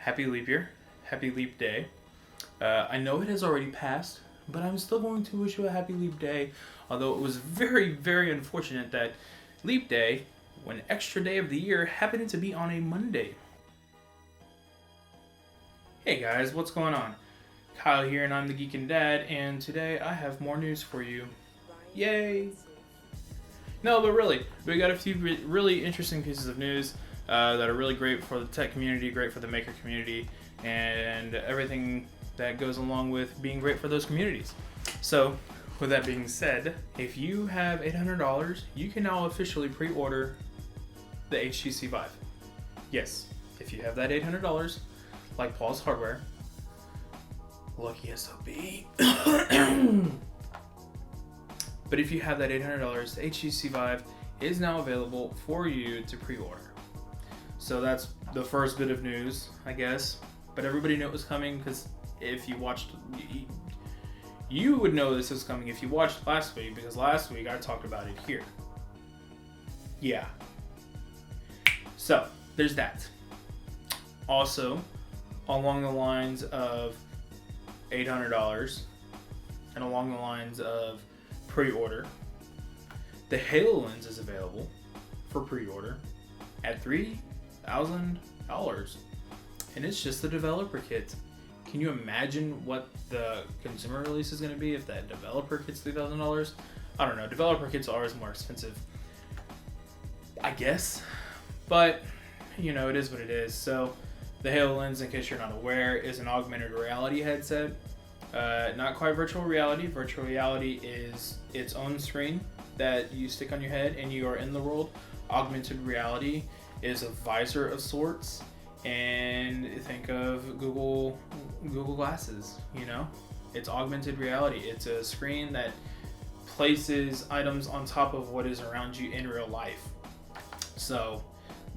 happy leap year, happy leap day. I know it has already passed, but I'm still going to wish you a happy leap day, although it was very, very unfortunate that leap day, one extra day of the year, happened to be on a Monday. Hey guys, what's going on? Kyle here, and I'm the Geekin Dad, and today I have more news for you. Yay! No, but really, we got a few really interesting pieces of news that are really great for the tech community, great for the maker community, and everything that goes along with being great for those communities. So, with that being said, if you have $800, you can now officially pre-order the HTC Vive. Yes, if you have that $800, like Paul's Hardware, lucky SOB. But if you have that $800, the HTC Vive is now available for you to pre-order. So that's the first bit of news, I guess. But everybody knew it was coming because if you watched, you would know this was coming if you watched last week, because last week I talked about it here. Yeah. So there's that. Also, along the lines of $800 and along the lines of pre-order, the Hololens is available for pre-order at $3,000, and it's just the developer kit. Can you imagine what the consumer release is going to be if that developer kit's $3,000? I don't know. Developer kits are always more expensive, I guess, but you know, it is what it is. So the Hololens, in case you're not aware, is an augmented reality headset. Not quite virtual reality. Virtual reality is its own screen that you stick on your head and you are in the world. Augmented reality is a visor of sorts, and think of Google Glasses. You know, it's augmented reality. It's a screen that places items on top of what is around you in real life. So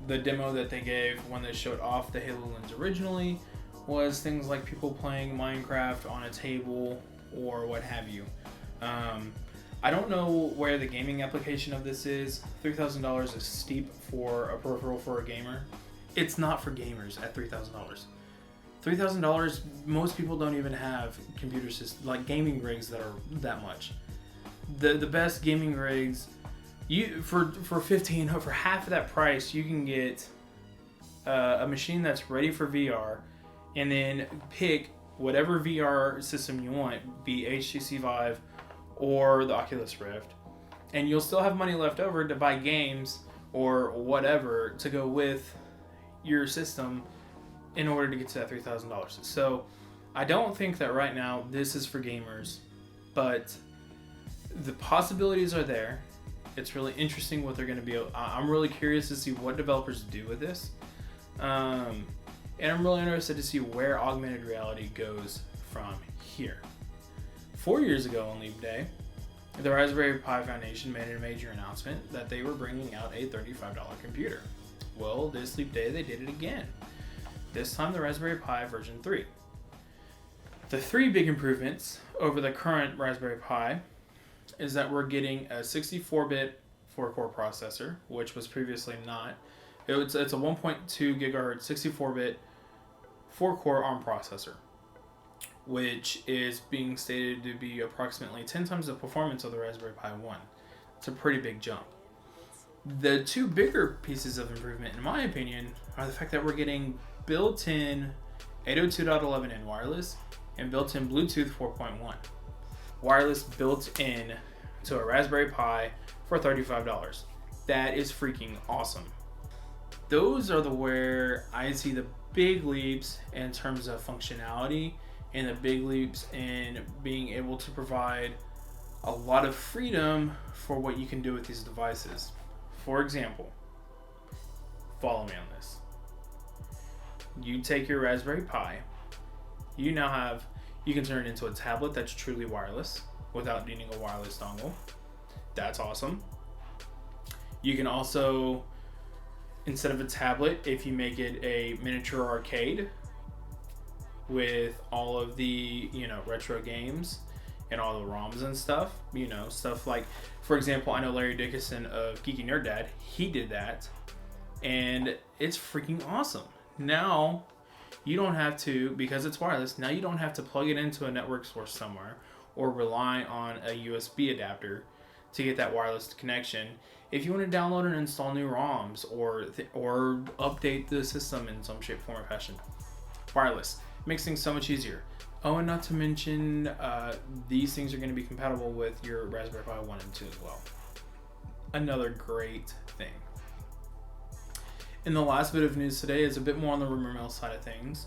the demo that they gave when they showed off the Hololens originally was things like people playing Minecraft on a table or what have you. I don't know where the gaming application of this is. $3,000 is steep for a peripheral for a gamer. It's not for gamers at $3,000. $3,000, most people don't even have computer systems, like gaming rigs that are that much. The best gaming rigs, for half of that price, you can get a machine that's ready for VR, and then pick whatever VR system you want, be HTC Vive or the Oculus Rift, and you'll still have money left over to buy games or whatever to go with your system in order to get to that $3,000. So I don't think that right now this is for gamers, but the possibilities are there. It's really interesting what they're going to be. I'm really curious to see what developers do with this. And I'm really interested to see where augmented reality goes from here. 4 years ago on Leap Day, the Raspberry Pi Foundation made a major announcement that they were bringing out a $35 computer. Well, this Leap Day they did it again. This time the Raspberry Pi version 3. The three big improvements over the current Raspberry Pi is that we're getting a 64-bit 4-core processor, which was previously not. It's a 1.2 gigahertz 64-bit 4-core ARM processor, which is being stated to be approximately 10 times the performance of the Raspberry Pi 1. It's a pretty big jump. The two bigger pieces of improvement, in my opinion, are the fact that we're getting built-in 802.11n wireless and built-in Bluetooth 4.1. Wireless built in to a Raspberry Pi for $35. That is freaking awesome. Those are where I see the big leaps in terms of functionality and the big leaps in being able to provide a lot of freedom for what you can do with these devices. For example, follow me on this. You take your Raspberry Pi, you can turn it into a tablet that's truly wireless without needing a wireless dongle. That's awesome. You can also, instead of a tablet, if you make it a miniature arcade with all of the, retro games and all the ROMs and stuff, stuff like, for example, I know Larry Dickinson of Geekin Dad, he did that, and it's freaking awesome. Now You don't have to, because it's wireless, now you don't have to plug it into a network source somewhere or rely on a USB adapter to get that wireless connection. If you want to download and install new ROMs or update the system in some shape, form, or fashion, wireless makes things so much easier. Oh, and not to mention, these things are going to be compatible with your Raspberry Pi 1 and 2 as well. Another great thing. And the last bit of news today is a bit more on the rumor mill side of things.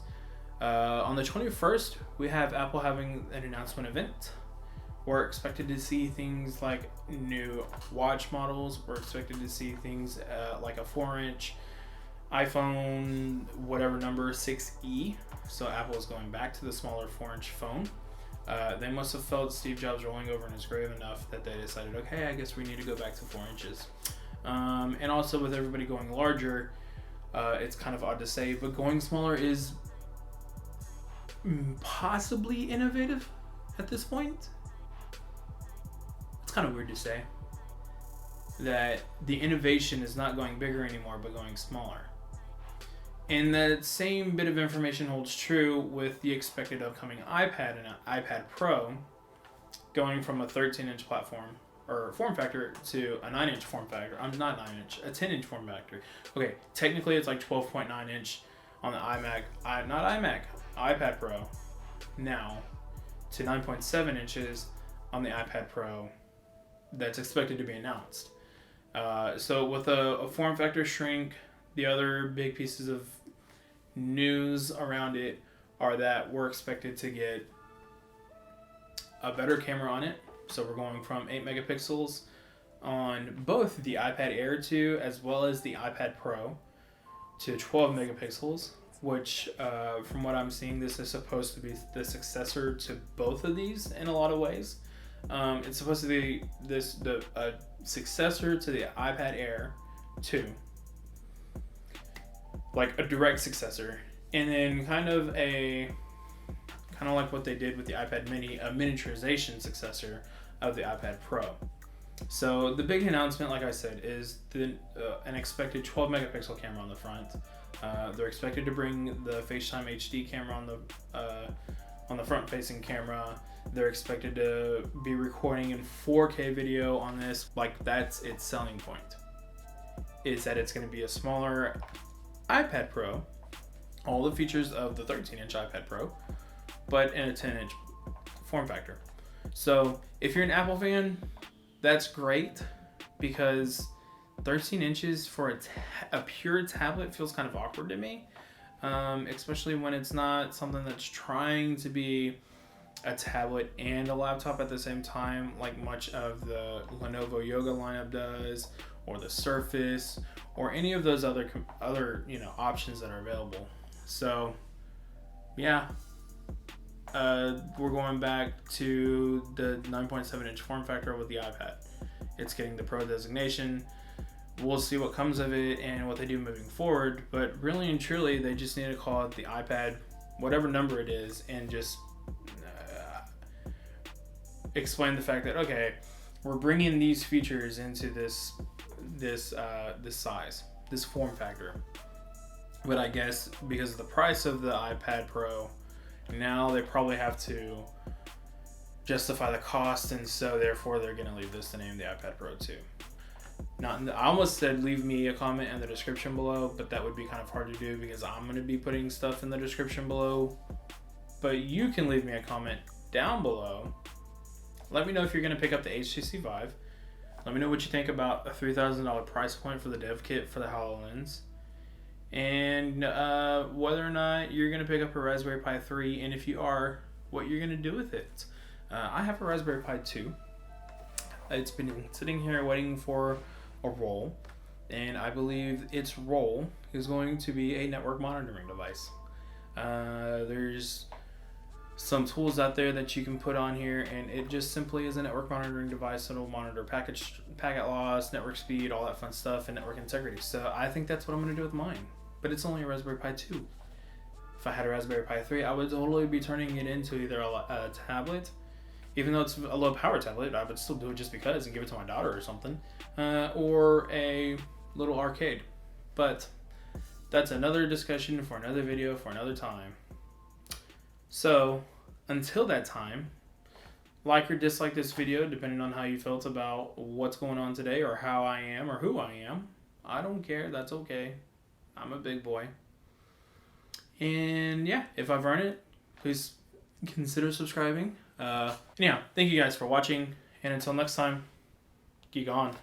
On the 21st, we have Apple having an announcement event. We're expected to see things like new watch models. We're expected to see things like a 4-inch iPhone, whatever number, 6E. So Apple is going back to the smaller 4-inch phone. They must have felt Steve Jobs rolling over in his grave enough that they decided, okay, I guess we need to go back to 4 inches. And also with everybody going larger, it's kind of odd to say, but going smaller is possibly innovative at this point. It's kind of weird to say that the innovation is not going bigger anymore, but going smaller. And that same bit of information holds true with the expected upcoming iPad and an iPad Pro going from a 13-inch platform or form factor to a 9-inch form factor. Not 9-inch, a 10-inch form factor. Okay, technically it's like 12.9 inch on the iPad Pro now to 9.7 inches on the iPad Pro that's expected to be announced. So with a form factor shrink, the other big pieces of news around it are that we're expected to get a better camera on it. So we're going from 8 megapixels on both the iPad Air 2 as well as the iPad Pro to 12 megapixels, which from what I'm seeing, this is supposed to be the successor to both of these in a lot of ways. It's supposed to be the successor to the iPad Air 2, like a direct successor, and then kind of like what they did with the iPad Mini, a miniaturization successor of the iPad Pro. So the big announcement, like I said, is an expected 12 megapixel camera on the front. They're expected to bring the FaceTime HD camera on the front-facing camera. They're expected to be recording in 4K video on this. Like, that's its selling point, is that it's going to be a smaller iPad Pro, all the features of the 13-inch iPad Pro, but in a 10-inch form factor. So if you're an Apple fan, that's great, because 13 inches for a pure tablet feels kind of awkward to me, especially when it's not something that's trying to be a tablet and a laptop at the same time, like much of the Lenovo Yoga lineup does, or the Surface, or any of those other options that are available. So yeah, we're going back to the 9.7 inch form factor with the iPad. It's getting the Pro designation. We'll see what comes of it and what they do moving forward, but really and truly, they just need to call it the iPad, whatever number it is, and just explain the fact that, okay, we're bringing these features into this size, this form factor. But I guess because of the price of the iPad Pro, now they probably have to justify the cost, and so therefore they're going to leave this the name the iPad Pro 2. I almost said leave me a comment in the description below, but that would be kind of hard to do because I'm going to be putting stuff in the description below. But you can leave me a comment down below. Let me know if you're going to pick up the HTC Vive. Let me know what you think about a $3,000 price point for the dev kit for the HoloLens. And whether or not you're going to pick up a Raspberry Pi 3, and if you are, what you're going to do with it. I have a Raspberry Pi 2. It's been sitting here waiting for a roll, and I believe its role is going to be a network monitoring device. There's some tools out there that you can put on here, and it just simply is a network monitoring device that will monitor packet loss, network speed, all that fun stuff, and network integrity. So I think that's what I'm going to do with mine. But it's only a Raspberry Pi 2. If I had a Raspberry Pi 3, I would totally be turning it into either a tablet. Even though it's a low power tablet, I would still do it just because and give it to my daughter or something. Or a little arcade. But that's another discussion for another video for another time. So, until that time, like or dislike this video depending on how you felt about what's going on today or how I am or who I am. I don't care. That's okay. I'm a big boy. And yeah, if I've earned it, please consider subscribing. Anyhow, thank you guys for watching. And until next time, geek on.